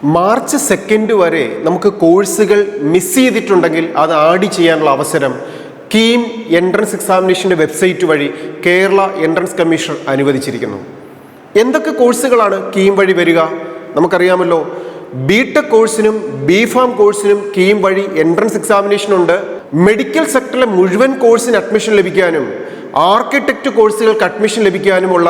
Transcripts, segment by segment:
March 2 വരെ നമുക്ക് കോഴ്സുകൾ മിസ് ചെയ്തിട്ടുണ്ടെങ്കിൽ അത് ആഡ് ചെയ്യാനുള്ള അവസരം കീം എൻട്രൻസ് എക്സാമിനേഷൻ്റെ വെബ്സൈറ്റ് വഴി കേരള എൻട്രൻസ് കമ്മീഷൻ അനുവദിച്ചിരിക്കുന്നു. എന്തൊക്കെ കോഴ്സുകളാണ് കീം വഴി വരിക? നമുക്കറിയാമല്ലോ, ബിടെക് കോഴ്സിനും ബിഫാം കോഴ്സിനും കീം വഴി എൻട്രൻസ് എക്സാമിനേഷൻ ഉണ്ട്. മെഡിക്കൽ സെക്ടറിലെ മുഴുവൻ കോഴ്സിന് അഡ്മിഷൻ ലഭിക്കാനും ആർക്കിടെക്റ്റ് കോഴ്സുകൾക്ക് അഡ്മിഷൻ ലഭിക്കാനുമുള്ള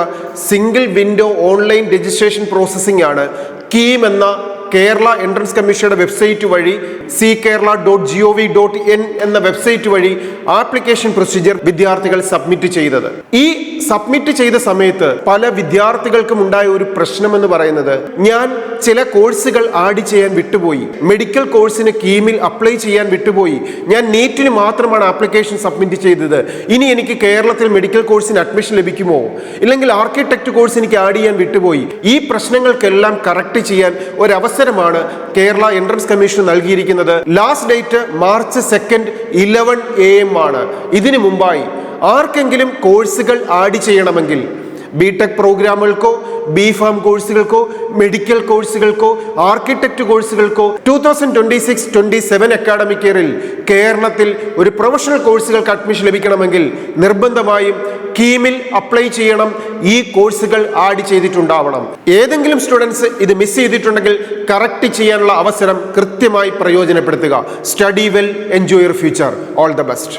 single window online registration processing ആണ് കീം എന്ന കേരള എൻട്രൻസ് കമ്മീഷന്റെ വെബ്സൈറ്റ് വഴി ckerala.gov.in എന്ന വെബ്സൈറ്റ് വഴി ആപ്ലിക്കേഷൻ പ്രൊസീജിയർ വിദ്യാർത്ഥികൾ സബ്മിറ്റ് ചെയ്തത്. ഈ സബ്മിറ്റ് ചെയ്ത സമയത്ത് പല വിദ്യാർത്ഥികൾക്കും ഉണ്ടായ ഒരു പ്രശ്നം എന്ന് പറയുന്നത്, ഞാൻ ചില കോഴ്സുകൾ ആഡ് ചെയ്യാൻ വിട്ടുപോയി, മെഡിക്കൽ കോഴ്സിന് കീമിൽ അപ്ലൈ ചെയ്യാൻ വിട്ടുപോയി, ഞാൻ നീറ്റിന് മാത്രമാണ് ആപ്ലിക്കേഷൻ സബ്മിറ്റ് ചെയ്തത്, ഇനി എനിക്ക് കേരളത്തിൽ മെഡിക്കൽ കോഴ്സിന് അഡ്മിഷൻ ലഭിക്കുമോ, ഇല്ലെങ്കിൽ ആർക്കിടെക്ട് കോഴ്സ് എനിക്ക് ആഡ് ചെയ്യാൻ വിട്ടുപോയി. ഈ പ്രശ്നങ്ങൾക്കെല്ലാം കറക്റ്റ് ചെയ്യാൻ ഒരവസരമാണ് കേരള എൻട്രൻസ് കമ്മീഷൻ നൽകിയിരിക്കുന്നത്. ലാസ്റ്റ് ഡേറ്റ് മാർച്ച് 2 11 AM ആണ്. ഇതിനു മുമ്പായി ആർക്കെങ്കിലും കോഴ്സുകൾ ആഡ് ചെയ്യണമെങ്കിൽ ബിടെക് പ്രോഗ്രാമുകൾക്കോ ബിഫാം കോഴ്സുകൾക്കോ മെഡിക്കൽ കോഴ്സുകൾക്കോ ആർക്കിടെക്ട് കോഴ്സുകൾക്കോ 2026-27 അക്കാഡമിക് ഇയറിൽ കേരളത്തിൽ ഒരു പ്രൊഫഷണൽ കോഴ്സുകൾക്ക് അഡ്മിഷൻ ലഭിക്കണമെങ്കിൽ നിർബന്ധമായും കീമിൽ അപ്ലൈ ചെയ്യണം. ഈ കോഴ്സുകൾ ആഡ് ചെയ്തിട്ടുണ്ടാവണം. ഏതെങ്കിലും സ്റ്റുഡൻസ് ഇത് മിസ് ചെയ്തിട്ടുണ്ടെങ്കിൽ കറക്റ്റ് ചെയ്യാനുള്ള അവസരം കൃത്യമായി പ്രയോജനപ്പെടുത്തുക. Study well, enjoy your future. All the best.